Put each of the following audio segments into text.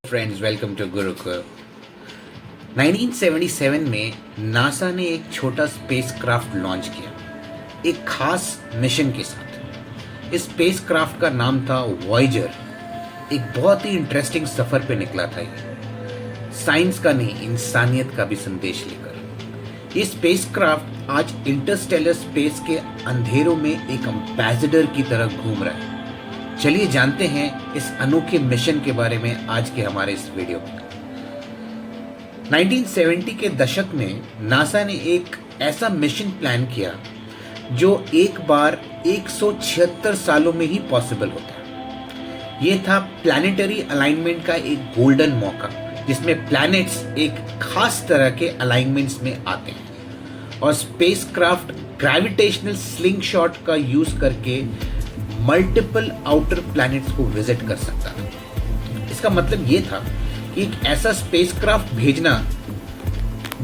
Friends, welcome to Gurukul. 1977 में NASA ने एक छोटा स्पेसक्राफ्ट लॉन्च किया, एक खास मिशन के साथ। इस स्पेसक्राफ्ट का नाम था वॉयेजर। एक बहुत ही इंटरेस्टिंग सफर पे निकला था ये, साइंस का नहीं, इंसानियत का भी संदेश लेकर। ये स्पेसक्राफ्ट आज इंटरस्टेलर स्पेस के अंधेरों में एक एम्बेसडर की तरह घूम रहा है। चलिए जानते हैं इस अनोखे मिशन के बारे में आज के हमारे इस वीडियो में। 1970 के दशक में नासा ने एक ऐसा मिशन प्लान किया जो एक बार 176 सालों में ही पॉसिबल होता है। ये था प्लैनेटरी अलाइनमेंट का एक गोल्डन मौका, जिसमें प्लैनेट्स एक खास तरह के अलाइनमेंट्स में आते हैं और स्पेसक्राफ्ट ग्रेविटेशनल स्लिंगशॉट का यूज करके मल्टीपल आउटर प्लैनेट्स को विजिट कर सकता था। इसका मतलब ये था कि एक ऐसा स्पेसक्राफ्ट भेजना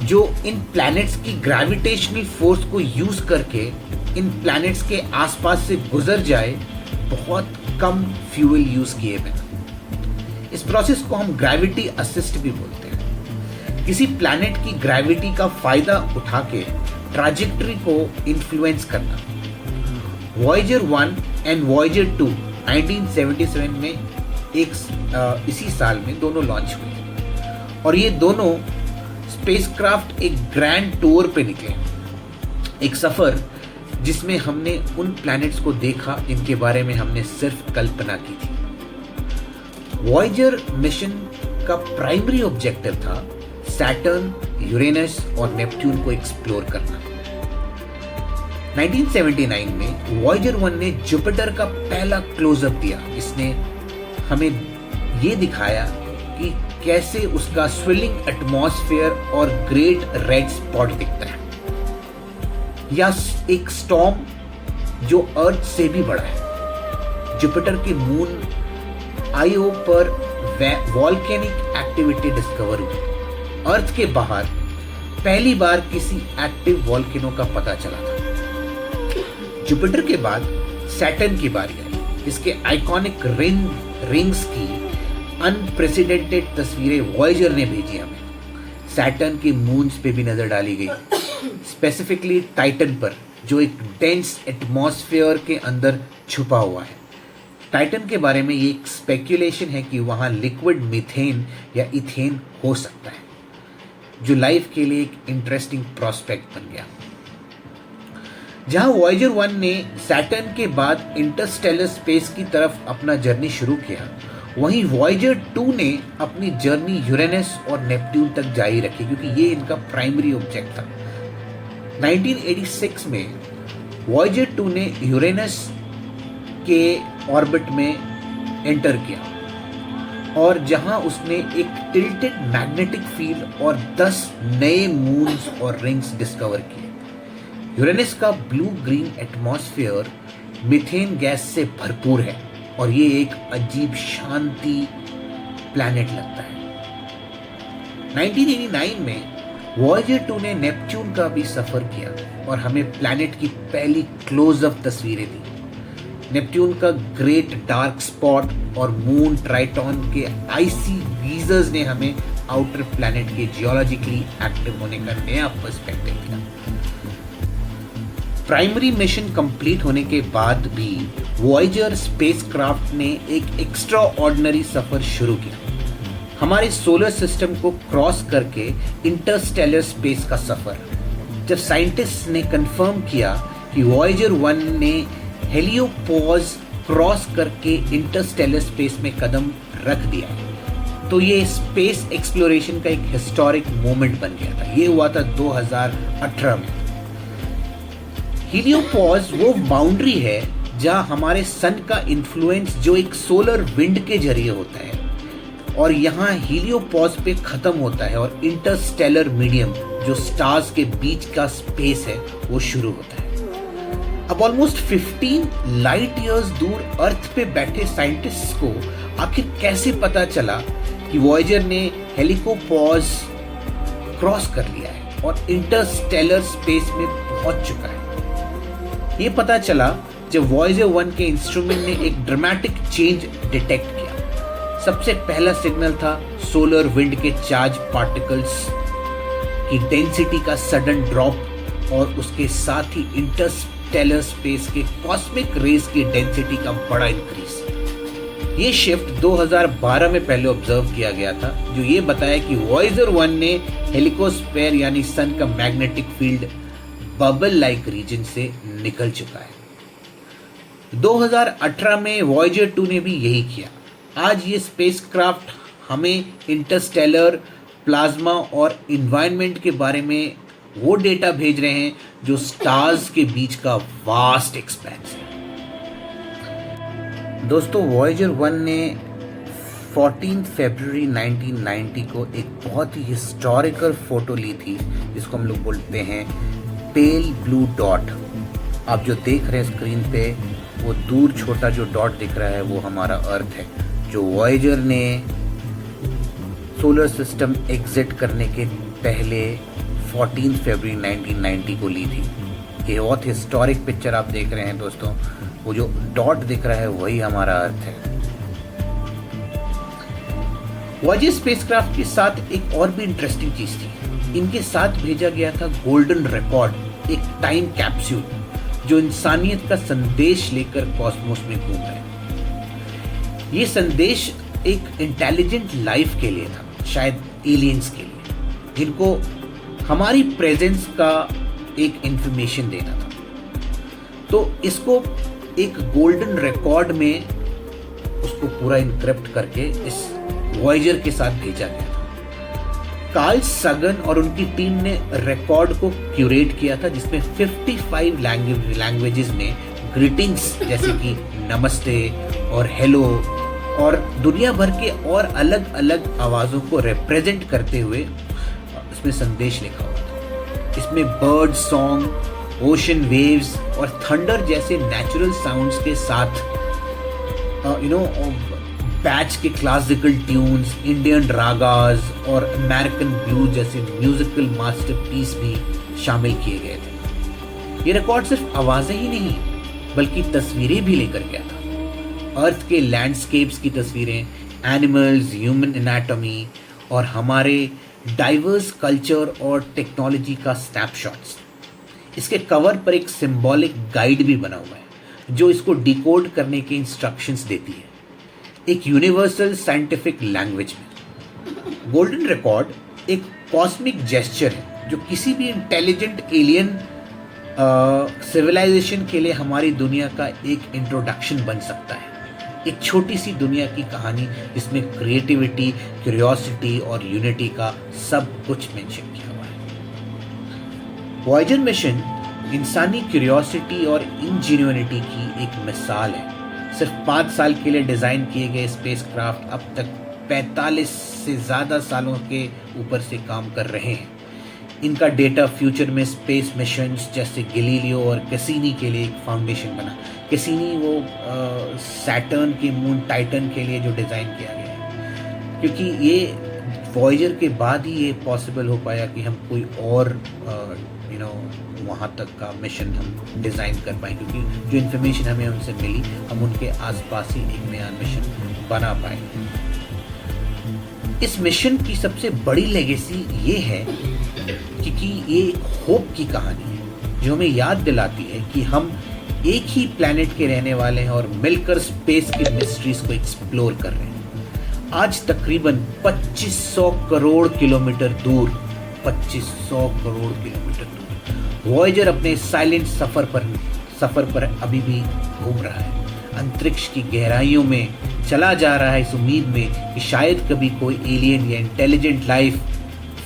जो इन प्लैनेट्स की ग्रेविटेशनल फोर्स को यूज करके इन प्लैनेट्स के आसपास से गुजर जाए, बहुत कम फ्यूल यूज किए बिना। इस प्रोसेस को हम ग्रेविटी असिस्ट भी बोलते हैं। किसी प्लैनेट की ग्रेविटी का फायदा उठा के ट्रैजेक्टरी को इन्फ्लुएंस करना। वॉयेजर 1 एंड वॉयेजर 2 1977 में इसी साल में दोनों लॉन्च हुए और ये दोनों स्पेसक्राफ्ट एक ग्रैंड टूर पे निकले। एक सफर जिसमें हमने उन प्लैनेट्स को देखा जिनके बारे में हमने सिर्फ कल्पना की थी। वॉयेजर मिशन का प्राइमरी ऑब्जेक्टिव था सैटर्न, यूरेनस और नेपट्यून को एक्सप्लोर करना। 1979 में वॉयेजर 1 ने जुपिटर का पहला क्लोजअप दिया। इसने हमें ये दिखाया कि कैसे उसका स्विलिंग एटमॉस्फेयर और ग्रेट रेड स्पॉट दिखता है, या एक स्टॉर्म जो अर्थ से भी बड़ा है। जुपिटर के मून आईओ पर वॉल्केनिक एक्टिविटी डिस्कवर हुई। अर्थ के बाहर पहली बार किसी एक्टिव वॉल्केनो का पता चला था। जुपिटर के बाद सैटर्न की बारी आई। इसके आइकॉनिक रिंग्स की अनप्रेसिडेंटेड तस्वीरें वॉयेजर ने भेजी हमें। सैटर्न की मून्स पे भी नजर डाली गई, स्पेसिफिकली टाइटन पर, जो एक डेंस एटमॉस्फेयर के अंदर छुपा हुआ है। टाइटन के बारे में ये एक स्पेक्यूलेशन है कि वहां लिक्विड मीथेन या इथेन हो सकता है, जो लाइफ के लिए एक इंटरेस्टिंग प्रोस्पेक्ट बन गया। जहां वॉयेजर 1 ने सैटर्न के बाद इंटरस्टेलर स्पेस की तरफ अपना जर्नी शुरू किया, वहीं वॉयेजर 2 ने अपनी जर्नी यूरेनस और नेपट्यून तक जारी रखी, क्योंकि ये इनका प्राइमरी ऑब्जेक्ट था। 1986 में वॉयेजर 2 ने यूरेनस के ऑर्बिट में एंटर किया और जहां उसने एक टिल्टेड मैग्नेटिक फील्ड और 10 नए मून्स और रिंग्स डिस्कवर किए। यूरेनस का blue green atmosphere methane gas से भरपूर है और ये एक अजीब शांति प्लैनेट लगता है। 1989 में वॉयेजर 2 ने नेपट्यून का भी सफर किया और हमें प्लैनेट की पहली क्लोजअप तस्वीरें दी। नेपट्यून का ग्रेट डार्क स्पॉट और मून ट्राइटॉन के आइसी गीजर्स ने हमें आउटर प्लैनेट के जियोलॉजिकली एक्टिव होने का नया पर्सपेक्टिव दिया। प्राइमरी मिशन कंप्लीट होने के बाद भी वॉयेजर स्पेसक्राफ्ट ने एक एक्स्ट्रा ऑर्डिनरी सफर शुरू किया, हमारे सोलर सिस्टम को क्रॉस करके इंटरस्टेलर स्पेस का सफर। जब साइंटिस्ट ने कंफर्म किया कि वॉयेजर 1 ने हेलियोपोज क्रॉस करके इंटरस्टेलर स्पेस में कदम रख दिया है, तो ये स्पेस एक्सप्लोरेशन का एक हिस्टोरिक मोमेंट बन गया था। ये हुआ था 2018 में। हीलियोपोज वो बाउंड्री है जहां हमारे सन का इन्फ्लुएंस जो एक सोलर विंड के जरिए होता है, और यहाँ हीलियोपोज पे खत्म होता है और इंटरस्टेलर मीडियम जो स्टार्स के बीच का स्पेस है वो शुरू होता है। अब ऑलमोस्ट 15 लाइट ईयर्स दूर अर्थ पे बैठे साइंटिस्ट्स को आखिर कैसे पता चला कि वॉयेजर ने हेलिकोपोज क्रॉस कर लिया है और इंटरस्टेलर स्पेस में पहुंच चुका है? ये पता चला जब वॉयेजर 1 के इंस्ट्रूमेंट ने एक ड्रामेटिक चेंज डिटेक्ट किया। सबसे पहला सिग्नल था सोलर विंड के चार्ज पार्टिकल्स की डेंसिटी का सडन ड्रॉप और उसके साथ ही इंटरस्टेलर स्पेस के कॉस्मिक रेज की डेंसिटी का बड़ा इंक्रीज। ये शिफ्ट 2012 में पहले ऑब्जर्व किया गया था, जो ये बताया कि वॉयेजर 1 ने हेलिकोस्फीयर यानी सन का magnetic field bubble like region से निकल चुका है। 2018 में वॉयेजर 2 ने भी यही किया। आज ये स्पेसक्राफ्ट हमें इंटरस्टेलर, प्लाज्मा और इन्वायरमेंट के बारे में वो डेटा भेज रहे हैं जो स्टार्स के बीच का वास्ट एक्सपेंस है। दोस्तों, वॉयेजर 1 ने 14 फरवरी 1990 को एक बहुत ही हिस्टोरिकल फोटो ली थी, जिसको हम लोग बोलते हैं पेल ब्लू डॉट। आप जो देख रहे हैं स्क्रीन पे, वो दूर छोटा जो डॉट दिख रहा है वो हमारा अर्थ है, जो वॉयेजर ने सोलर सिस्टम एग्जिट करने के पहले 14 फरवरी 1990 को ली थी। ये बहुत हिस्टोरिक पिक्चर आप देख रहे हैं दोस्तों। वो जो डॉट दिख रहा है वही हमारा अर्थ है। वॉयेजर स्पेसक्राफ्ट के साथ एक और भी इंटरेस्टिंग चीज थी। इनके साथ भेजा गया था गोल्डन रिकॉर्ड, एक टाइम कैप्सूल जो इंसानियत का संदेश लेकर कॉस्मोस में घूम रहा है। ये संदेश एक इंटेलिजेंट लाइफ के लिए था, शायद एलियंस के लिए, जिनको हमारी प्रेजेंस का एक इंफॉर्मेशन देना था। तो इसको एक गोल्डन रिकॉर्ड में उसको पूरा इनक्रिप्ट करके इस वॉयेजर के साथ भेजा गया था। कार्ल सगन और उनकी टीम ने रिकॉर्ड को क्यूरेट किया था, जिसमें 55 लैंग्वेजेस में ग्रीटिंग्स जैसे कि नमस्ते और हेलो और दुनिया भर के और अलग अलग आवाज़ों को रिप्रेजेंट करते हुए इसमें संदेश लिखा हुआ था। इसमें बर्ड सॉन्ग, ओशन वेव्स और थंडर जैसे नेचुरल साउंड्स के साथ बैच के क्लासिकल ट्यून्स, इंडियन रागास और अमेरिकन ब्लूज जैसे म्यूजिकल मास्टरपीस भी शामिल किए गए थे। ये रिकॉर्ड सिर्फ आवाज़ें ही नहीं बल्कि तस्वीरें भी लेकर गया था। अर्थ के लैंडस्केप्स की तस्वीरें, एनिमल्स, ह्यूमन एनाटॉमी और हमारे डाइवर्स कल्चर और टेक्नोलॉजी का स्नैपशॉट्स। इसके कवर पर एक सिंबॉलिक गाइड भी बना हुआ है जो इसको डिकोड करने के इंस्ट्रक्शंस देती है, एक यूनिवर्सल साइंटिफिक लैंग्वेज में। गोल्डन रिकॉर्ड एक कॉस्मिक जेस्चर है जो किसी भी इंटेलिजेंट एलियन सिविलाइजेशन के लिए हमारी दुनिया का एक इंट्रोडक्शन बन सकता है। एक छोटी सी दुनिया की कहानी जिसमें क्रिएटिविटी, क्यूरियोसिटी और यूनिटी का सब कुछ मेंशन किया हुआ है। वॉयेजर मिशन इंसानी क्यूरियोसिटी और इंजीनियरिटी की एक मिसाल है। सिर्फ 5 साल के लिए डिज़ाइन किए गए स्पेसक्राफ्ट अब तक 45 से ज़्यादा सालों के ऊपर से काम कर रहे हैं। इनका डेटा फ्यूचर में स्पेस मिशंस जैसे गैलीलियो और कैसिनी के लिए एक फाउंडेशन बना। कैसिनी वो सैटर्न के मून टाइटन के लिए जो डिज़ाइन किया गया है, क्योंकि ये वॉयेजर के बाद ही ये पॉसिबल हो पाया कि हम कोई और वहाँ तक का मिशन हम डिज़ाइन कर पाए, क्योंकि जो इन्फॉर्मेशन हमें उनसे मिली हम उनके आसपास ही एक नया मिशन बना पाए। इस मिशन की सबसे बड़ी लेगेसी ये है क्योंकि ये एक होप की कहानी है जो हमें याद दिलाती है कि हम एक ही प्लैनेट के रहने वाले हैं और मिलकर स्पेस की मिस्ट्रीज को एक्सप्लोर कर रहे हैं। आज तकरीबन 2500 करोड़ किलोमीटर दूर 2500 करोड़ किलोमीटर दूर वॉयेजर अपने साइलेंट सफर पर अभी भी घूम रहा है। अंतरिक्ष की गहराइयों में चला जा रहा है इस उम्मीद में कि शायद कभी कोई एलियन या इंटेलिजेंट लाइफ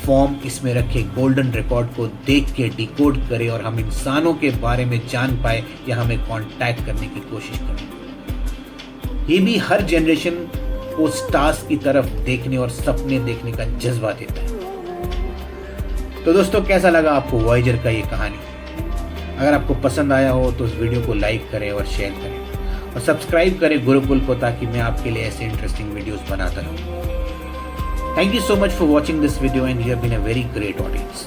फॉर्म इसमें रखे गोल्डन रिकॉर्ड को देख के डिकोड करे और हम इंसानों के बारे में जान पाए या हमें कांटेक्ट करने की कोशिश करें। ये भी हर जनरेशन को स्टार्स की तरफ देखने और सपने देखने का जज्बा देता है। तो दोस्तों, कैसा लगा आपको वॉयेजर का ये कहानी? अगर आपको पसंद आया हो तो इस वीडियो को लाइक करें और शेयर करें और सब्सक्राइब करें गुरुकुल को, ताकि मैं आपके लिए ऐसे इंटरेस्टिंग वीडियोस बनाता रहूं। Thank you so much for watching this video, and you have been a very great audience.